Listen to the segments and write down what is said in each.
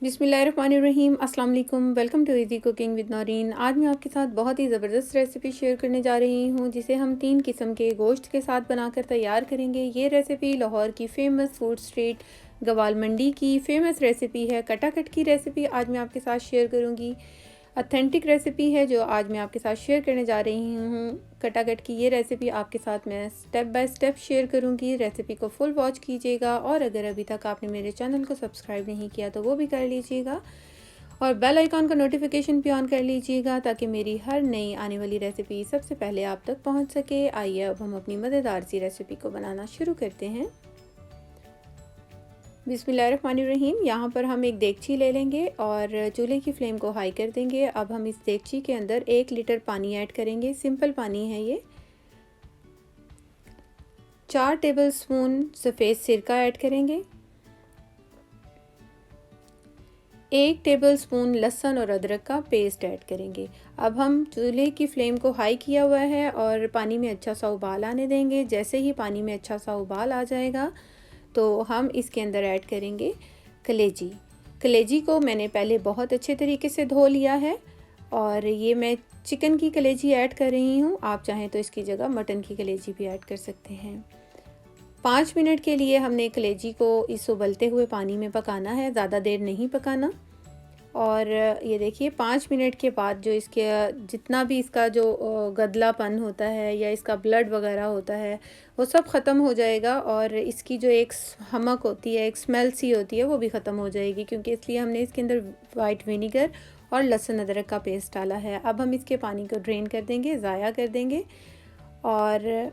बिस्मिल्लाहिर्रहमानिर्रहीम। अस्सलाम वालेकुम। Welcome to easy cooking with Naureen. आज मैं आपके साथ बहुत ही ज़बरदस्त रेसिपी शेयर करने जा रही हूँ, जिसे हम 3 किस्म के गोश्त के साथ बनाकर तैयार करेंगे। ये रेसिपी लाहौर की फ़ेमस फूड स्ट्रीट गवाल मंडी की फ़ेमस रेसिपी है। कटाकट की रेसिपी आज मैं आपके साथ शेयर करूँगी। ऑथेंटिक रेसिपी है जो आज मैं आपके साथ शेयर करने जा रही हूँ। कटाकट की ये रेसिपी आपके साथ मैं स्टेप बाय स्टेप शेयर करूँगी। रेसिपी को फुल वॉच कीजिएगा और अगर अभी तक आपने मेरे चैनल को सब्सक्राइब नहीं किया तो वो भी कर लीजिएगा और बेल आइकॉन का नोटिफिकेशन भी ऑन कर लीजिएगा ताकि मेरी हर नई आने वाली रेसिपी सबसे पहले आप तक पहुँच सके। आइए अब हम अपनी मज़ेदार सी रेसिपी को बनाना शुरू करते हैं। बिस्मिल्लाहिर्रहमानिर्रहीम। यहाँ पर हम एक देगची ले लेंगे और चूल्हे की फ्लेम को हाई कर देंगे। अब हम इस देगची के अंदर 1 लीटर पानी ऐड करेंगे। सिंपल पानी है ये। 4 टेबलस्पून सफ़ेद सिरका ऐड करेंगे। 1 टेबलस्पून लहसुन और अदरक का पेस्ट ऐड करेंगे। अब हम चूल्हे की फ्लेम को हाई किया हुआ है और पानी में अच्छा सा उबाल आने देंगे। जैसे ही पानी में अच्छा सा उबाल आ जाएगा तो हम इसके अंदर ऐड करेंगे कलेजी। कलेजी को मैंने पहले बहुत अच्छे तरीके से धो लिया है और ये मैं चिकन की कलेजी ऐड कर रही हूँ। आप चाहें तो इसकी जगह मटन की कलेजी भी ऐड कर सकते हैं। 5 मिनट के लिए हमने कलेजी को इस उबलते हुए पानी में पकाना है, ज़्यादा देर नहीं पकाना। और ये देखिए 5 मिनट के बाद जो इसके जितना भी इसका जो गदलापन होता है या इसका ब्लड वगैरह होता है वो सब ख़त्म हो जाएगा और इसकी जो एक हमक होती है, एक स्मेल सी होती है, वो भी ख़त्म हो जाएगी, क्योंकि इसलिए हमने इसके अंदर वाइट विनीगर और लहसुन अदरक का पेस्ट डाला है। अब हम इसके पानी को ड्रेन कर देंगे, ज़ाया कर देंगे और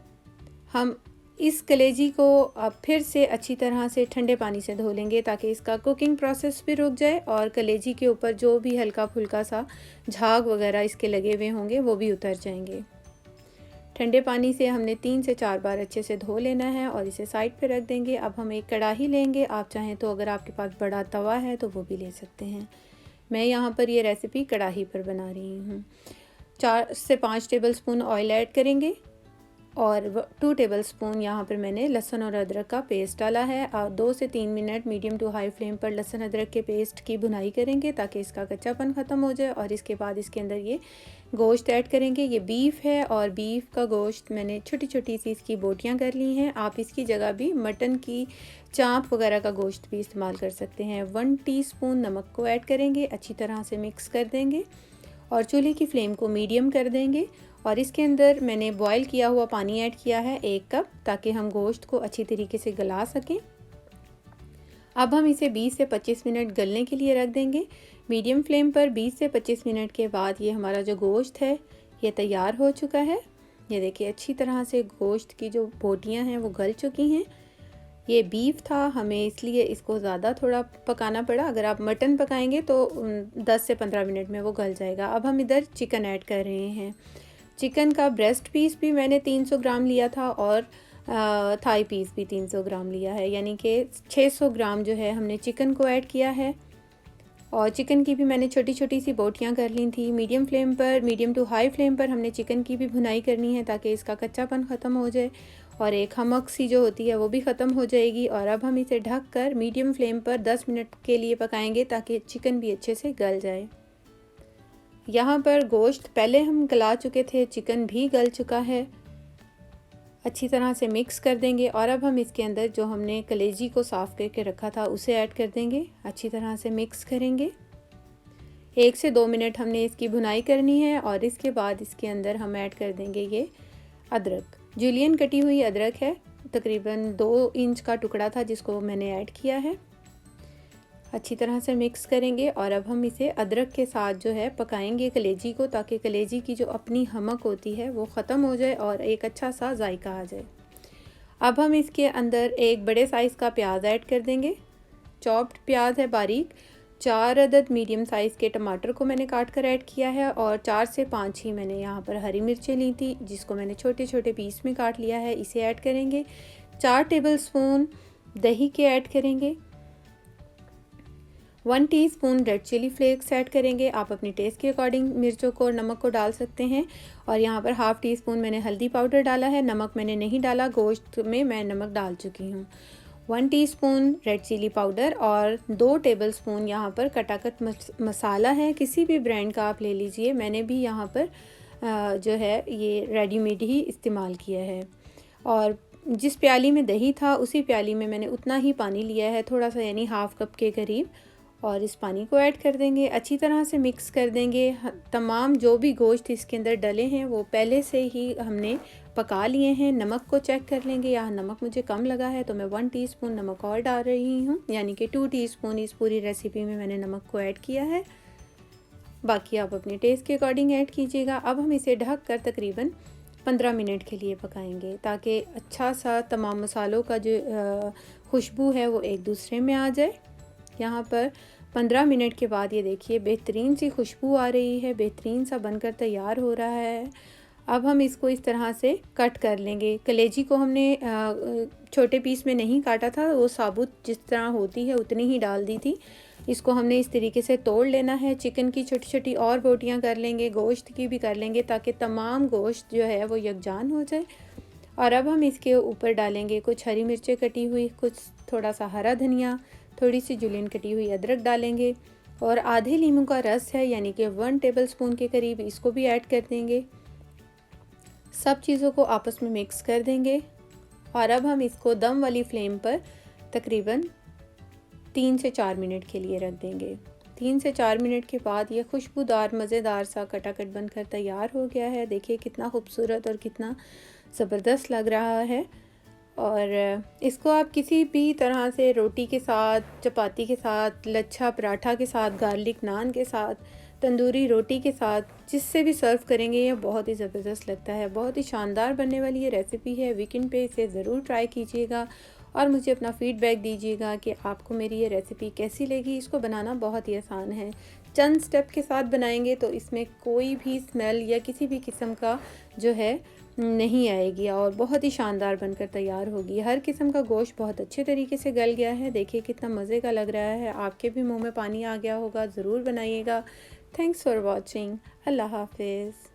हम इस कलेजी को अब फिर से अच्छी तरह से ठंडे पानी से धो लेंगे ताकि इसका कुकिंग प्रोसेस भी रुक जाए और कलेजी के ऊपर जो भी हल्का फुल्का सा झाग वगैरह इसके लगे हुए होंगे वो भी उतर जाएंगे। ठंडे पानी से हमने 3 से 4 बार अच्छे से धो लेना है और इसे साइड पे रख देंगे। अब हम एक कढ़ाई लेंगे। आप चाहें तो अगर आपके पास बड़ा तवा है तो वो भी ले सकते हैं। मैं यहाँ पर ये रेसिपी कढ़ाई पर बना रही हूँ। 4 से 5 टेबलस्पून ऑयल ऐड करेंगे और 2 टेबलस्पून यहाँ पर मैंने लहसुन और अदरक का पेस्ट डाला है। 2 से 3 minute medium to high flame पर लहसुन अदरक के पेस्ट की भुनाई करेंगे ताकि इसका कच्चापन ख़त्म हो जाए और इसके बाद इसके अंदर ये गोश्त ऐड करेंगे। ये बीफ है और बीफ का गोश्त मैंने छोटी छोटी सी इसकी बोटियाँ कर ली हैं। आप इसकी जगह भी मटन की चाँप वगैरह का गोश्त भी इस्तेमाल कर सकते हैं। 1 टीस्पून नमक को ऐड करेंगे, अच्छी तरह से मिक्स कर देंगे और चूल्हे की फ्लेम को मीडियम कर देंगे और इसके अंदर मैंने बॉईल किया हुआ पानी ऐड किया है 1 कप, ताकि हम गोश्त को अच्छी तरीके से गला सकें। अब हम इसे 20 से 25 मिनट गलने के लिए रख देंगे मीडियम फ्लेम पर। 20 से 25 मिनट के बाद ये हमारा जो गोश्त है ये तैयार हो चुका है। ये देखिए अच्छी तरह से गोश्त की जो बोटियाँ हैं वो गल चुकी हैं। ये बीफ था, हमें इसलिए इसको ज़्यादा थोड़ा पकाना पड़ा। अगर आप मटन पकाएंगे तो 10 से 15 मिनट में वो गल जाएगा। अब हम इधर चिकन ऐड कर रहे हैं। चिकन का ब्रेस्ट पीस भी मैंने 300 ग्राम लिया था और थाई पीस भी 300 ग्राम लिया है, यानी कि 600 ग्राम जो है हमने चिकन को ऐड किया है। और चिकन की भी मैंने छोटी छोटी सी बोटियां कर ली थी। मीडियम फ्लेम पर, मीडियम टू हाई फ्लेम पर हमने चिकन की भी भुनाई करनी है ताकि इसका कच्चापन ख़त्म हो जाए और एक हमक सी जो होती है वो भी ख़त्म हो जाएगी। और अब हम इसे ढक कर मीडियम फ्लेम पर 10 मिनट के लिए पकाएंगे ताकि चिकन भी अच्छे से गल जाए। यहाँ पर गोश्त पहले हम गला चुके थे, चिकन भी गल चुका है। अच्छी तरह से मिक्स कर देंगे और अब हम इसके अंदर जो हमने कलेजी को साफ़ करके रखा था उसे ऐड कर देंगे। अच्छी तरह से मिक्स करेंगे। 1 से 2 मिनट हमने इसकी भुनाई करनी है और इसके बाद इसके अंदर हम ऐड कर देंगे ये अदरक। जुलियन कटी हुई अदरक है, तकरीबन 2 इंच का टुकड़ा था जिसको मैंने ऐड किया है। अच्छी तरह से मिक्स करेंगे और अब हम इसे अदरक के साथ जो है पकाएंगे कलेजी को, ताकि कलेजी की जो अपनी हमक होती है वो ख़त्म हो जाए और एक अच्छा सा जायका आ जाए। अब हम इसके अंदर एक बड़े साइज़ का प्याज ऐड कर देंगे। चॉप्ड प्याज है बारीक। 4 अदद मीडियम साइज़ के टमाटर को मैंने काट कर ऐड किया है और 4 से 5 ही मैंने यहाँ पर हरी मिर्चें ली थी जिसको मैंने छोटे छोटे पीस में काट लिया है, इसे ऐड करेंगे। 4 टेबलस्पून दही के ऐड करेंगे। 1 teaspoon red chilli flakes add करेंगे। आप अपनी टेस्ट के अकॉर्डिंग मिर्चों को और नमक को डाल सकते हैं। और यहाँ पर हाफ़ टी स्पून मैंने हल्दी पाउडर डाला है। नमक मैंने नहीं डाला, गोश्त में मैं नमक डाल चुकी हूँ। 1 टीस्पून रेड चिली पाउडर और 2 टेबलस्पून यहाँ पर कटाकट मसाला है, किसी भी ब्रांड का आप ले लीजिए। मैंने भी यहाँ पर जो है ये रेडीमेड ही इस्तेमाल किया है। और जिस प्याली में दही था उसी प्याली में मैंने उतना ही पानी लिया है, थोड़ा सा, यानी हाफ़ कप के करीब। और इस पानी को ऐड कर देंगे, अच्छी तरह से मिक्स कर देंगे। तमाम जो भी गोश्त इसके अंदर डले हैं वो पहले से ही हमने पका लिए हैं। नमक को चेक कर लेंगे, यहाँ नमक मुझे कम लगा है तो मैं 1 टीस्पून नमक और डाल रही हूँ, यानी कि 2 टीस्पून इस पूरी रेसिपी में मैंने नमक को ऐड किया है। बाकी आप अपने टेस्ट के अकॉर्डिंग ऐड कीजिएगा। अब हम इसे ढक कर तकरीबन 15 मिनट के लिए पकाएंगे, ताकि अच्छा सा तमाम मसालों का जो खुशबू है वो एक दूसरे में आ जाए। यहाँ पर 15 मिनट के बाद ये देखिए बेहतरीन सी खुशबू आ रही है, बेहतरीन सा बनकर तैयार हो रहा है। अब हम इसको इस तरह से कट कर लेंगे। कलेजी को हमने छोटे पीस में नहीं काटा था, वो साबुत जिस तरह होती है उतनी ही डाल दी थी। इसको हमने इस तरीके से तोड़ लेना है। चिकन की छोटी छोटी और बोटियां कर लेंगे, गोश्त की भी कर लेंगे, ताकि तमाम गोश्त जो है वो यकजान हो जाए। और अब हम इसके ऊपर डालेंगे कुछ हरी मिर्चें कटी हुई, कुछ थोड़ा सा हरा धनिया, थोड़ी सी जुलीन कटी हुई अदरक डालेंगे, और आधे लीमू का रस है यानी कि 1 टेबलस्पून के करीब, इसको भी ऐड कर देंगे। सब चीज़ों को आपस में मिक्स कर देंगे। और अब हम इसको दम वाली फ्लेम पर तकरीबन 3 से 4 मिनट के लिए रख देंगे। 3 से 4 मिनट के बाद ये खुशबूदार मज़ेदार सा कटाकट बनकर तैयार हो गया है। देखिए कितना खूबसूरत और कितना ज़बरदस्त लग रहा है। और इसको आप किसी भी तरह से रोटी के साथ, चपाती के साथ, लच्छा पराठा के साथ, गार्लिक नान के साथ, तंदूरी रोटी के साथ, जिससे भी सर्व करेंगे ये बहुत ही ज़बरदस्त लगता है। बहुत ही शानदार बनने वाली ये रेसिपी है। वीकेंड पे इसे ज़रूर ट्राई कीजिएगा और मुझे अपना फ़ीडबैक दीजिएगा कि आपको मेरी ये रेसिपी कैसी लगी। इसको बनाना बहुत ही आसान है, चंद स्टेप के साथ बनाएंगे तो इसमें कोई भी स्मेल या किसी भी किस्म का जो है नहीं आएगी और बहुत ही शानदार बनकर तैयार होगी। हर किस्म का गोश्त बहुत अच्छे तरीके से गल गया है। देखिए कितना मज़े का लग रहा है। आपके भी मुंह में पानी आ गया होगा, ज़रूर बनाइएगा। Thanks for watching. अल्लाह हाफिज़।